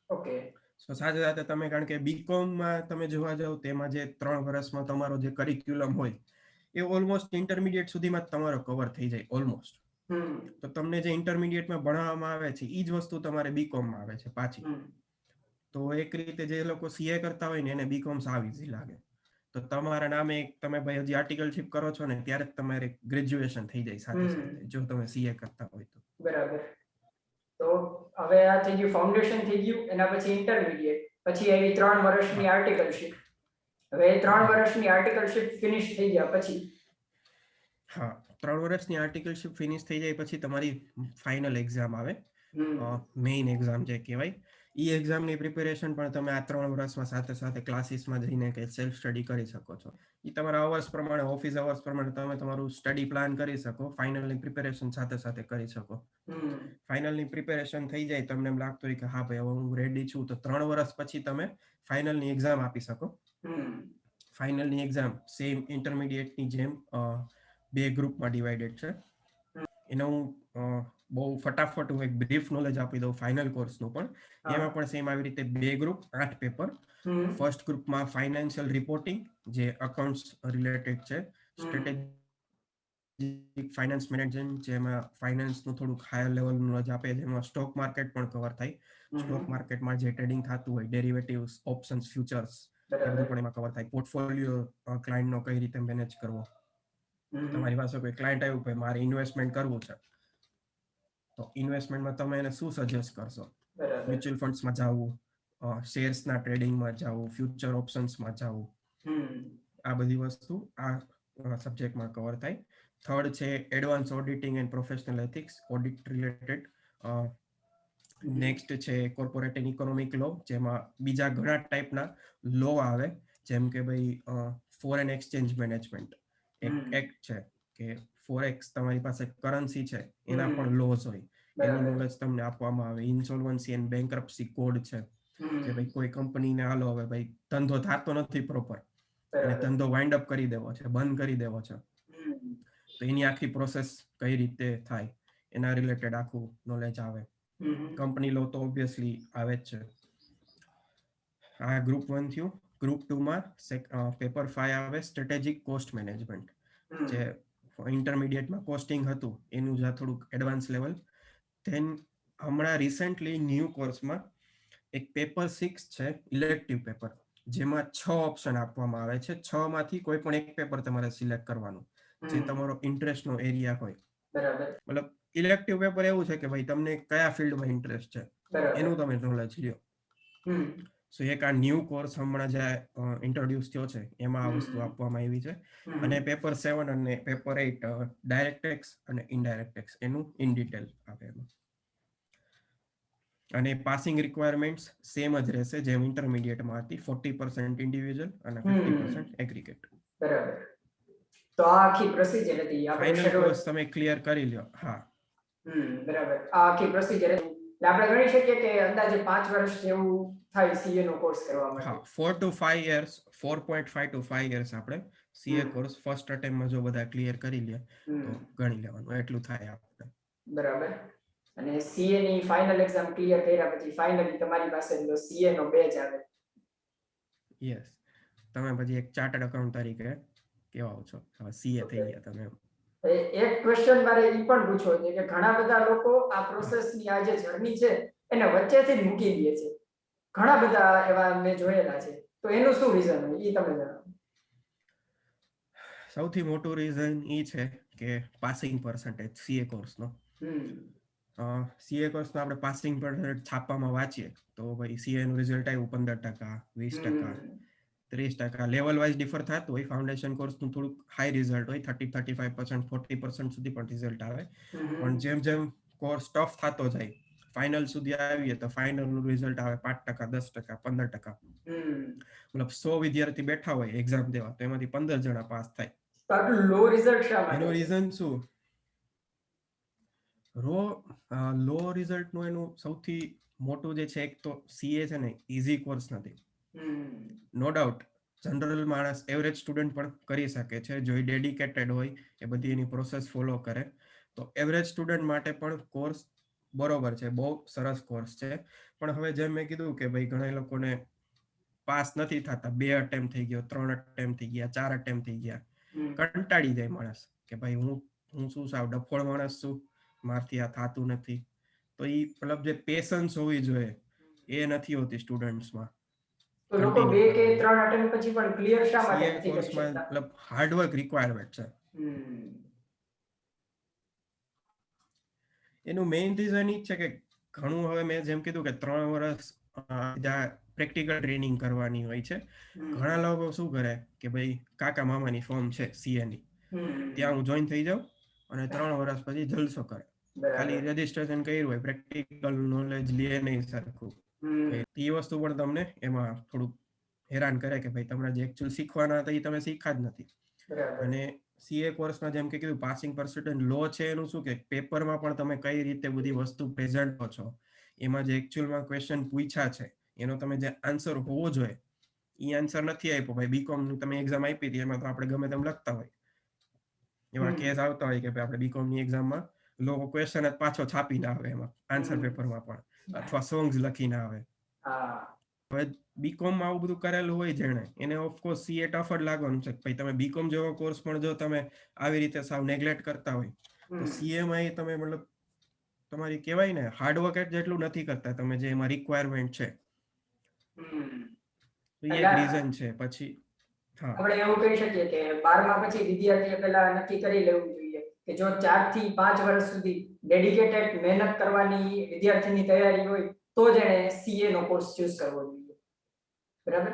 ઓકે. સો સાથે સાથે તમે, કારણ કે બીકોમમાં તમે જોવા જાવ તેમાં જે 3 વર્ષમાં તમારો જે કરિક્યુલમ હોય એ ઓલમોસ્ટ ઇન્ટરમીડિયેટ સુધીમાં તમારો કવર થઈ જાય ઓલમોસ્ટ. તો તમને જે ઇન્ટરમીડિયેટમાં ભણાવવામાં આવે છે એ જ વસ્તુ તમારે બીકોમમાં આવે છે પાછી. તો એક રીતે જે લોકો સીએ કરતા હોય ને એને બીકોમ સાવ ઈઝી લાગે. તો તમારા નામે તમે ભાઈ હજી આર્ટિકલશિપ કરો છો ને ત્યારે જ તમારે ગ્રેજ્યુએશન થઈ જાય સાથે સાથે, જો તમે સીએ કરતા હોય તો. બરાબર. તો હવે આ થઈ ગયું ફાઉન્ડેશન થઈ ગયું, એના પછી ઇન્ટરમીડિયેટ, પછી આવી 3 વર્ષની આર્ટિકલશિપ. હવે 3 વર્ષની આર્ટિકલશિપ ફિનિશ થઈ ગયા પછી? હા, 3 વર્ષની આર્ટિકલશિપ ફિનિશ થઈ જાય પછી તમારી ફાઇનલ એક્ઝામ આવે, મેઇન એક્ઝામ જે કહેવાય. ઈ એક્ઝામની પ્રિપેરેશન પણ તમે આ 3 વર્ષમાં સાથે સાથે ક્લાસીસમાં જઈને કે સેલ્ફ સ્ટડી કરી શકો છો. એ તમારા અવર્સ પ્રમાણે, ઓફિસ અવર્સ પ્રમાણે તમે તમારું સ્ટડી પ્લાન કરી શકો, ફાઇનલની પ્રિપેરેશન સાથે સાથે કરી શકો. ફાઇનલની પ્રિપેરેશન થઈ જાય, તમને એમ લાગતું હોય કે હા ભાઈ હવે હું રેડી છું, તો 3 વર્ષ પછી તમે ફાઇનલની એક્ઝામ આપી શકો. ફાઇનલની એક્ઝામ સેમ ઇન્ટરમીડિયેટની જેમ 2 ગ્રુપમાં ડિવાઇડેડ છે. એનો હું બહુ ફટાફટ હું એક બ્રીફ નોલેજ આપી દઉં ફાઇનલ કોર્સનું પણ. એમાં પણ સેમ આવી રીતે 2 ગ્રુપ, 8 પેપર. ફર્સ્ટ ગ્રુપમાં ફાઇનાન્શિયલ રિપોર્ટિંગ જે અકાઉન્ટ્સ રિલેટેડ છે, સ્ટ્રેટેજિક ફાઇનાન્સ મેનેજમેન્ટ જેમાં ફાઇનાન્સનું થોડુંક હાયર લેવલનું નોલેજ આપે, જેમાં સ્ટોક માર્કેટ પણ કવર થાય. સ્ટોક માર્કેટમાં જે ટ્રેડિંગ થતું હોય, ડેરિવેટિવ્સ, ઓપ્શન્સ, ફ્યુચર્સ, એ બધું પણ એમાં કવર થાય. પોર્ટફોલિયો ક્લાયન્ટનો કઈ રીતે મેનેજ કરવો. તમારી પાસે કોઈ ક્લાયન્ટ આવ્યું કે મારે ઇન્વેસ્ટમેન્ટ કરવું છે, તો ઇન્વેસ્ટમેન્ટમાં તમે એને શું સજેસ્ટ કરશો? મ્યુચ્યુઅલ ફંડ્સમાં જવું, શેર્સના ટ્રેડિંગમાં જવું, ફ્યુચર ઓપ્શન્સમાં જવું, આ બધી વસ્તુ આ સબ્જેક્ટમાં કવર થાય. થર્ડ છે advance auditing and professional ethics, audit related. Next છે કોર્પોરેટ એન્ડ ઇકોનોમિક લો, જેમાં બીજા ઘણા ટાઈપના લો આવે, જેમ કે ભાઈ ફોરેન એક્સચેન્જ મેનેજમેન્ટ એક એક્ટ છે કે ફોરેક્સ તમારી પાસે કરન્સી છે એના પણ લોઝ હોય, એનું નોલેજ તમને આપવામાં આવે. ઇન્સોલ્વન્સી એન્ડ બેન્કરપ્સી કોડ છે કે ભાઈ કોઈ કંપનીને હાલો હવે ભાઈ ધંધો થતો નથી પ્રોપર, અને બરાબર. ધંધો વાઇન્ડ અપ કરી દેવો છે, બંધ કરી દેવો છે, હમ. તો એની આખી પ્રોસેસ કઈ રીતે થાય એના રિલેટેડ આખું નોલેજ આવે. હમ. કંપની લો તો ઓબ્વિયસલી આવે જ છે. આ ગ્રુપ 1 થયું. ગ્રુપ 2 માં પેપર 5 આવે સ્ટ્રેટેજિક કોસ્ટ મેનેજમેન્ટ, હમ. જે ઇન્ટરમીડિયેટમાં કોસ્ટિંગ હતું એનું જ થોડુંક એડવાન્સ લેવલ. ધેન હમણાં રિસેન્ટલી ન્યૂ કોર્સમાં એક પેપર 6 છે ઇલેક્ટિવ પેપર, જેમાં 6 ઓપ્શન આપવામાં આવે છે. 6 માંથી કોઈ પણ એક પેપર તમારે સિલેક્ટ કરવાનું, જે તમારો ઇન્ટરેસ્ટનો એરિયા હોય. બરાબર. મતલબ ઇલેક્ટિવ પેપર એવું છે કે ભાઈ તમને કયા ફિલ્ડમાં ઇન્ટરેસ્ટ છે એનું તમે નોલેજ લ્યો. સો એક આ ન્યૂ કોર્સ હમણાં જે ઇન્ટ્રોડ્યુસ થયો છે એમાં આ વસ્તુ આપવામાં આવી છે. અને પેપર 7 અને પેપર 8 ડાયરેક્ટ ટેક્સ અને ઇનડાયરેક્ટ ટેક્સ એનું ઇન ડિટેલ આપે એમાં. અને પાસિંગ રિક્વાયરમેન્ટ્સ સેમ જ રહેશે જેમ ઇન્ટરમીડિયેટમાં હતી, 40% ઇન્ડિવિજ્યુઅલ અને 50% એગ્રીગેટ. બરાબર. તો આ આખી પ્રોસિજર હતી આપણે ફાઇનલ શરૂઆત. કોર્સ તમે ક્લિયર કરી લ્યો. હા. બરાબર. આ આખી પ્રોસિજર હતી. એટલે આપણે ગણી શકીએ કે અંદાજે 5 વર્ષ જેવું થાય સીએ નો કોર્સ કરવા માટે. હા, 4 to 5 years, 4.5 to 5 years આપણે સીએ કોર્સ ફર્સ્ટ અટેમ્પમાં જો બધા ક્લિયર કરી લે તો ગણી લેવાનું એટલું થાય આપણે. બરાબર. અને સીએ ની ફાઇનલ એક્ઝામ ક્લિયર કર્યા પછી ફાઇનલી તમારી પાસે સીએ નો બેચ આવે. યસ. તમે પછી એક ચાર્ટર્ડ અકાઉન્ટ તરીકે કેવા છો, હવે સીએ થઈ ગયા તમે. એક ક્વેશ્ચન મારે ઈ પણ પૂછવો છે કે ઘણા બધા લોકો આ પ્રોસેસની આ જે જર્ની છે એને વચ્ચેથી જ મૂકી દે છે. ઘણા બધા એવા મેં જોયેલા છે. તો એનું શું રીઝન હોય ઈ તમે જણાવો. સૌથી મોટું રીઝન ઈ છે કે પાસિંગ પર્સન્ટેજ સીએ કોર્સનો. સીએ કોર્સનો આપણે પાસિંગ પર્સન્ટેજ છાપામાં વાંચીએ તો ભાઈ સીએ નું રિઝલ્ટ આવ્યું 15%, 20%, 30%. લેવલ વાઇઝ ડિફર થતું હોય. ફાઉન્ડેશન કોર્સનું થોડુંક હાઈ રિઝલ્ટ હોય, 30-35%, 40% સુધી પણ રિઝલ્ટ આવે. પણ જેમ જેમ કોર્સ ટફ થતો જાય, ફાઇનલ સુધી આવીએ તો ફાઇનલ નું રિઝલ્ટ આવે 5%, 10%, 15%. મતલબ 100 વિદ્યાર્થી બેઠા હોય એક્ઝામ દેવા તો એમાંથી 15 જણા પાસ થાય. તો આટલું લો રિઝલ્ટ શા માટે? એનું રીઝન શું? લો રિઝલ્ટ નું એનું સૌથી મોટું જે છે, એક તો સીએ છે ને ઈઝી કોર્સ નથી. નો ડાઉટ જનરલ માણસ, એવરેજ સ્ટુડન્ટ પણ કરી શકે છે જો એ ડેડિકેટેડ હોય, એ બધી એની પ્રોસેસ ફોલો કરે તો એવરેજ સ્ટુડન્ટ માટે પણ કોર્સ બરોબર છે, બહુ સરસ કોર્સ છે. પણ હવે જેમ મેં કીધું કે ભાઈ ઘણા લોકોને પાસ નથી થતા, 2 અટેમ્પ થઈ ગયો, 3 અટેમ્પ થઈ ગયા, 4 અટેમ્પ થઈ ગયા, કંટાળી જાય માણસ કે ભાઈ હું શું સાવ ડફોળ માણસ છું, મારથી આ થતું નથી. તો એ મતલબ જે પેશન્સ હોવી જોઈએ એ નથી હોતી સ્ટુડન્ટ્સમાં. તો લોકો 2 કે 3 અટેમ્પ પછી પણ ક્લિયર શા માટે સીએ નથી કરી કોર્સમાં શકતા? મતલબ હાર્ડવર્ક રિક્વાયરમેન્ટ છે. એનું મેઇન રીઝન ઈ છે કે ઘણું, હવે મેં જેમ કીધું કે 3 વર્ષ પ્રેક્ટિકલ ટ્રેનિંગ કરવાની હોય છે. ઘણા લોકો શું કરે કે ભાઈ કાકા મામાની ફોર્મ છે સીએ ની, ત્યાં હું જોઈન થઈ જાઉં અને 3 વર્ષ પછી જલસો કરે. ખાલી રજીસ્ટ્રેશન કર્યું હોય, પ્રેક્ટિકલ નોલેજ લે નહીં સરખું. એ વસ્તુ પણ તમને એમાં થોડુંક હેરાન કરે કે ભાઈ તમને જે એકચ્યુઅલ શીખવાના હતા એ તમે શીખા જ નથી. અને સીએ કોર્સમાં જેમ કે કીધું પાસિંગ પર્સન્ટેજ લો છે, એનું શું કે પેપરમાં પણ તમે કઈ રીતે બધી વસ્તુ પ્રેઝન્ટ કરો છો, એમાં જે એકચ્યુઅલમાં ક્વેશ્ચન પૂછ્યા છે એનો તમે જે આન્સર હોવો જોઈએ એ આન્સર નથી આપ્યો. ભાઈ બીકોમ ની તમે એક્ઝામ આપી હતી, એમાં તો આપણે ગમે તેમ લખતા હોય, એવા કેસ આવતા હોય કે ભાઈ આપણે બીકોમ ની એક્ઝામમાં લોકો ક્વેશ્ચન જ પાછો છાપીને આવે એમાં આન્સર પેપરમાં પણ, અથવા સોંગ્સ લખીને આવે. હવે બીકોમમાં આવું બધું કરેલું હોય જેણે, એને ઓફકોર્સ સીએ ટફ જ લાગવાનું છે. ભાઈ તમે બીકોમ જેવો કોર્સ પણ જો તમે આવી રીતે સાવ નેગ્લેક્ટ કરતા હોય તો સીએમાં એ તમે મતલબ તમારી કહેવાય ને હાર્ડવર્ક જેટલું નથી કરતા તમે જે એમાં રિક્વાયરમેન્ટ છે. તો એ એક રીઝન છે. પછી આપણે એવું કહી શકીએ કે 12મા પછી વિદ્યાર્થીએ પહેલા નક્કી કરી લેવું જોઈએ કે જો 4 થી 5 વર્ષ સુધી ડેડિકેટેડ મહેનત કરવાની વિદ્યાર્થીની તૈયારી હોય તો જ એને સીએ નો કોર્સ ચૂઝ કરવો જોઈએ. બરાબર?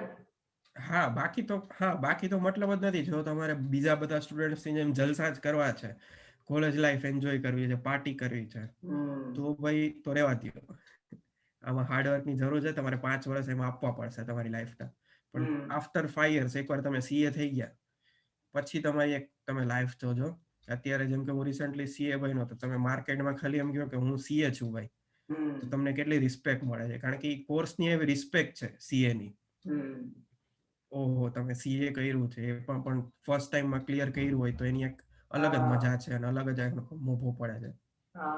બાકી તો મતલબ જ નથી. જો તમારે બીજા બધા સ્ટુડન્ટ્સની જેમ જલસા જ કરવા છે, કોલેજ લાઈફ એન્જોય કરવી છે, પાર્ટી કરવી છે, તો ભાઈ તો રહેવા દો. આમાં હાર્ડવર્કની જરૂર છે, તમારે 5 વર્ષ એમાં આપવા પડશે તમારી લાઈફના. પણ આફ્ટર 5 યર્સ એકવાર તમે સીએ થઈ ગયા પછી તમારી એક તમે લાઈફ જોજો. અત્યારે જેમ કે હું રિસેન્ટલી સીએ બન્યો તો તમે માર્કેટમાં ખાલી એમ કહો કે હું સીએ છું ભાઈ, તો તમને કેટલી રિસ્પેક્ટ મળે છે, કારણ કે એ કોર્સની એવી રિસ્પેક્ટ છે સીએ ની. ઓહો તમે સીએ કર્યું છે એ પણ ફર્સ્ટ ટાઈમમાં ક્લિયર કર્યું હોય તો એની એક અલગ જ હા મજા છે અને અલગ જ મોભો પડે છે. હા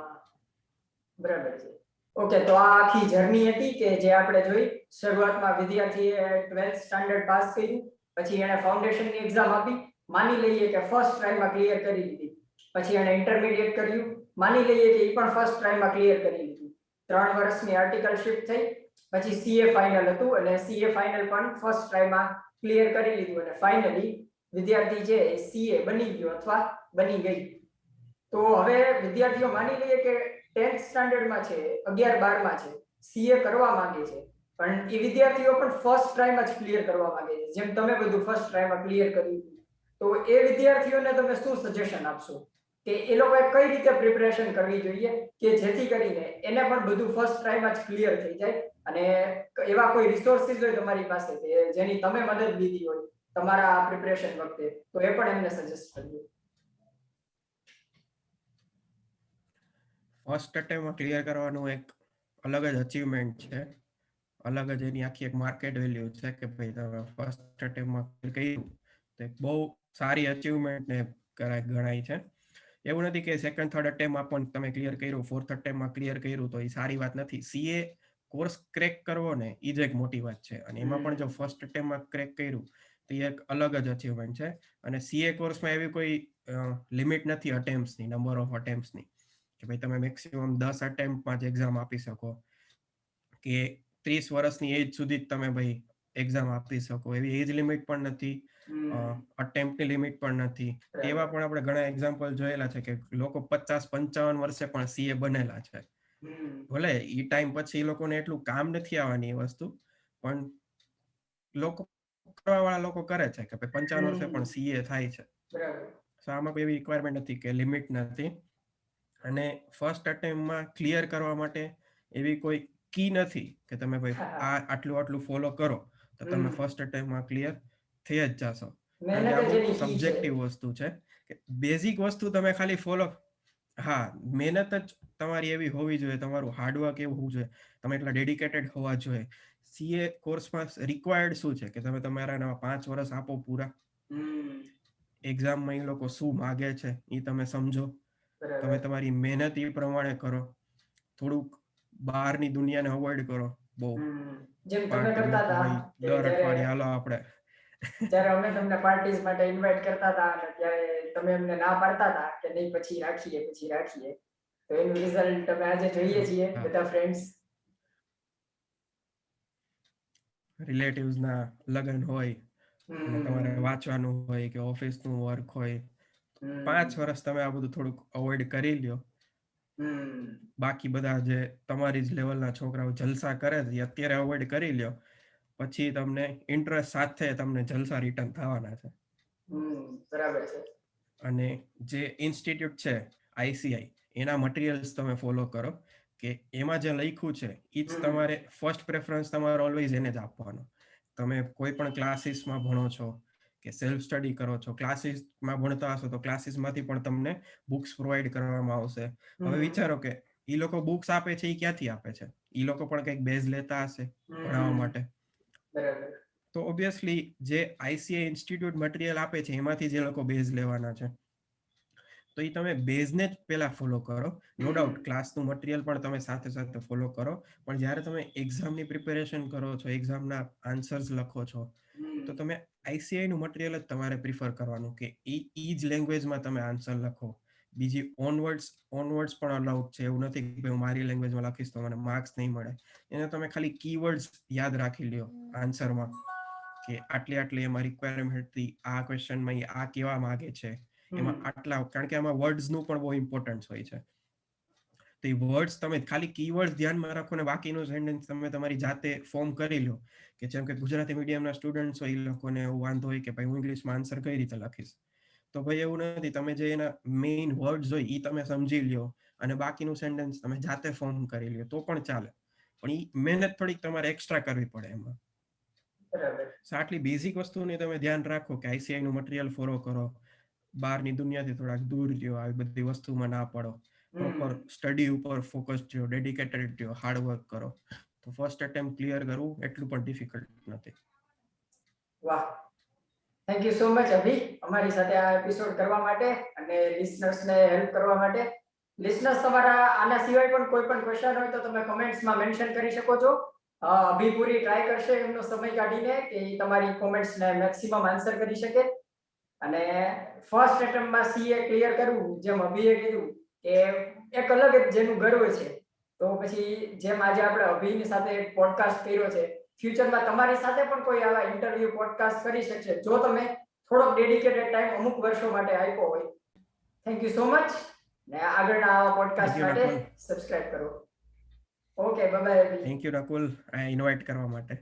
બરાબર છે. ઓકે, તો આ આખી જર્ની હતી કે જે આપણે જોઈ. શરૂઆતમાં વિદ્યાર્થીએ 12th સ્ટાન્ડર્ડ પાસ કર્યું, પછી એણે ફાઉન્ડેશનની એક્ઝામ આપી, માની લઈએ કે ફર્સ્ટ ટ્રાયમાં ક્લિયર કરી લીધી. પછી એણે ઇન્ટરમીડિયેટ કર્યું, માની લઈએ કે એ પણ ફર્સ્ટ ટ્રાયમાં ક્લિયર કરી લીધું. 3 વર્ષની આર્ટિકલશિપ થઈ, પછી સીએ ફાઇનલ હતું અને સીએ ફાઇનલ પણ ફર્સ્ટ ટ્રાયમાં ક્લિયર કરી લીધું અને ફાઇનલી વિદ્યાર્થી છે એ સીએ બની ગયો અથવા બની ગઈ. તો હવે વિદ્યાર્થીઓ માની લઈએ કે 10th સ્ટાન્ડર્ડમાં છે, 11-12માં છે, સીએ કરવા માંગે છે, પણ એ વિદ્યાર્થીઓ પણ ફર્સ્ટ ટ્રાયમાં જ ક્લિયર કરવા માંગે છે, જેમ તમે બધું ફર્સ્ટ ટ્રાયમાં ક્લિયર કર્યું. તો એ વિદ્યાર્થીઓને તમે શું સજેશન આપશો કે એ લોકોએ કઈ રીતે પ્રિપરેશન કરવી જોઈએ કે જેથી કરીને એને પણ બધું ફર્સ્ટ ટ્રાયમાં જ ક્લિયર થઈ જાય? અને એવા કોઈ રિસોર્સિસ હોય તમારી પાસે કે જેની તમે મદદ લીધી હોય તમારા પ્રિપરેશન વખતે, તો એ પણ એમને સજેસ્ટ કરજો. ફર્સ્ટ અટેમ્પમાં ક્લિયર કરવાનું એક અલગ જ અચીવમેન્ટ છે, અલગ જ એની આખી એક માર્કેટ વેલ્યુ છે કે ભાઈ તમે ફર્સ્ટ અટેમ્પમાં કર્યું તો એક બહુ સારી અચીવમેન્ટ ને ગણાય છે. એવું નથી કે સેકન્ડ થર્ડ અટેમ્પમાં પણ તમે ક્લિયર કર્યું, ફોર્થ અટેમ્પમાં ક્લિયર કર્યું તો એ સારી વાત નથી. સીએ કોર્સ ક્રેક કરવો ને એ જ એક મોટી વાત છે અને એમાં પણ જો ફર્સ્ટ અટેમ્પમાં ક્રેક કર્યું તો એ એક અલગ જ અચીવમેન્ટ છે. અને સીએ કોર્સમાં એવી કોઈ લિમિટ નથી અટેમ્પ્સની, નંબર ઓફ અટેમ્પ્સની કે ભાઈ તમે મેક્સિમમ 10 અટેમ્પમાં જ એક્ઝામ આપી શકો કે 30 વર્ષની એજ સુધી જ તમે ભાઈ એક્ઝામ આપી શકો, એવી એજ લિમિટ પણ નથી, અટેમ્પ્ટની લિમિટ પણ નથી. એવા પણ આપણે ઘણા એક્ઝામ્પલ જોયેલા છે કે લોકો 50-55 વર્ષે પણ સીએ બનેલા છે. ભલે એ ટાઈમ પછી એ લોકોને એટલું કામ નથી આવવાની એ વસ્તુ, પણ લોકો કરવા વાળા લોકો કરે છે કે 55 વર્ષે પણ સીએ થાય છે. આમાં કોઈ એવી રિક્વાયરમેન્ટ નથી કે લિમિટ નથી. અને ફર્સ્ટ અટેમ્પમાં ક્લિયર કરવા માટે એવી કોઈ કી નથી કે તમે ભાઈ આટલું ફોલો કરો તો તમે ફર્સ્ટ અટેમ્પમાં ક્લિયર થઈ જ જાશો. કારણ કે આ બહુ સબ્જેક્ટિવ વસ્તુ છે કે બેઝિક વસ્તુ તમે ખાલી ફોલો, હા મહેનત જ તમારી એવી હોવી જોઈએ, તમારું હાર્ડવર્ક એવું હોવું જોઈએ, તમે એટલા ડેડિકેટેડ હોવા જોઈએ. સીએ કોર્સમાં રિક્વાયર્ડ શું છે કે તમે તમારા 5 વર્ષ આપો પૂરા, એક્ઝામમાં એ લોકો શું માગે છે એ તમે સમજો, તમે તમારી મહેનત એ પ્રમાણે કરો, થોડુંક બહારની દુનિયાને અવોઇડ કરો બહુ. જેમ તમે પાર્ટી કરતા કે હતા ભાઈ કે દર અઠવાડિયે હાલો આપણે જ્યારે અમે તમને પાર્ટીઝ માટે ઇન્વાઇટ કરતા હતા અને ત્યારે તમે અમને ના પાડતા હતા કે નહીં પછી રાખીએ, તો એનું રિઝલ્ટ અમે આજે જોઈએ છીએ બધા ફ્રેન્ડ્સ. રિલેટિવ્સ ના લગ્ન હોય અને તમારે વાંચવાનું હોય કે ઓફિસનું વર્ક હોય, 5 વર્ષ તમે આ બધું થોડુંક અવોઇડ કરી લ્યો. બાકી બધા જે તમારી જ લેવલના છોકરાઓ જલસા કરે છે અત્યારે અવોઇડ કરી લ્યો, પછી તમને ઇન્ટરેસ્ટ સાથે તમને જલસા રિટર્ન થવાના છે. બરાબર છે. અને જે ઇન્સ્ટિટ્યૂટ છે આઈસીઆઈ, એના મટીરિયલ્સ તમે ફોલો કરો કે એમાં જે લખ્યું છે એ જ તમારે ફર્સ્ટ પ્રેફરન્સ તમારે ઓલવેઝ એને જ આપવાનો. તમે કોઈ પણ ક્લાસીસમાં ભણો છો કે સેલ્ફ સ્ટડી કરો છો, ક્લાસીસમાં ભણતા હશો તો ક્લાસીસમાંથી પણ તમને બુક્સ પ્રોવાઈડ કરવામાં આવશે. હવે વિચારો કે ઈ લોકો બુક્સ આપે છે એ ક્યાંથી આપે છે? ઈ લોકો પણ કંઈક બેઝ લેતા હશે ભણાવવા માટે. તો ઓબ્વિયસલી જે આઈસીઆઈ ઇન્સ્ટિટ્યૂટ મટીરિયલ આપે છે એમાંથી જે લોકો બેઝ લેવાના છે. તો એ તમે બેઝને જ પહેલા ફોલો કરો. નો ડાઉટ ક્લાસનું મટીરિયલ પણ તમે સાથે સાથે ફોલો કરો, પણ જ્યારે તમે એક્ઝામની પ્રિપેરેશન કરો છો, એક્ઝામના આન્સર્સ લખો છો, તો તમે આઈસીઆઈ નું મટીરિયલ જ તમારે પ્રિફર કરવાનું કે ઈ જ લેંગ્વેજમાં તમે આન્સર લખો. બીજી ઓનવર્ડ્સ પણ અલાઉડ છે, એવું નથી કે હું મારી લેંગ્વેજમાં લખીશ તો મને માર્ક્સ નહીં મળે. એને તમે ખાલી કીવર્ડ્સ યાદ રાખી લ્યો આન્સરમાં કે આટલી એમાં રિક્વાયરમેન્ટ હતી, આ ક્વેશ્ચનમાં આ કેવા માંગે છે, એમાં આટલા, કારણ કે આમાં વર્ડ્સનું પણ બહુ ઇમ્પોર્ટન્સ હોય છે. તો એ વર્ડ્સ તમે ખાલી કીવર્ડ્સ ધ્યાનમાં રાખો ને બાકીનું સેન્ટેન્સ તમે તમારી જાતે ફોર્મ કરી લો. કે જેમ કે ગુજરાતી મીડિયમના સ્ટુડન્ટ્સ હોય એ લોકોને એવું વાંધો હોય કે ભાઈ હું ઇંગ્લિશમાં આન્સર કઈ રીતે લખીશ, તો ભાઈ એવું નથી, તમે જે એના મેઇન વર્ડ્સ હોય એ તમે સમજી લ્યો અને બાકીનું સેન્ટેન્સ તમે જાતે ફોર્મ કરી લ્યો તો પણ ચાલે, પણ એ મહેનત થોડીક તમારે એક્સ્ટ્રા કરવી પડે એમાં. આટલી બેઝિક વસ્તુની તમે ધ્યાન રાખો કે આઈસીઆઈ નું મટીરિયલ ફોલો કરો, બહારની દુનિયાથી થોડાક દૂર રહ્યો, આવી બધી વસ્તુમાં ના પડો, પ્રોપર સ્ટડી ઉપર ફોકસ થયો, ડેડિકેટેડ થયો, હાર્ડવર્ક કરો, તો ફર્સ્ટ અટેમ્પ્ટ ક્લિયર કરવું એટલું પણ ડિફિકલ્ટ નથી. વાહ, થેન્ક યુ સો મચ અભી, અમારી સાથે આ એપિસોડ કરવા માટે અને લિસનર્સને હેલ્પ કરવા માટે. લિસનર્સ, તમારા આના સિવાય પણ કોઈ પણ ક્વેશ્ચન હોય તો તમે કમેન્ટ્સમાં મેન્શન કરી શકો છો. અભી પૂરી ટ્રાય કરશે એમનો સમય કાઢીને કે ઈ તમારી કોમેન્ટ્સને મેક્સિમમ આન્સર કરી શકે. અને ફર્સ્ટ એટેમ્પમાં સીએ ક્લિયર કરવું, જેમ અભીએ કીધું કે એક અલગ જ જેનું ગર્વ છે. તો પછી જેમ આજે આપણે અભિની સાથે પોડકાસ્ટ કર્યો છે, ફ્યુચરમાં તમારી સાથે પણ કોઈ આવા ઇન્ટરવ્યુ પોડકાસ્ટ કરી શકશે જો તમે થોડોક ડેડિકેટેડ ટાઈમ અમુક વર્ષો માટે આપ્યો હોય. Thank you so much. ને આગળના આવા થેન્ક પોડકાસ્ટ યુ માટે નકુલ. સબસ્ક્રાઇબ કરો. Okay, bye bye. Thank you Nakul, આ ઇન્વાઇટ કરવા માટે.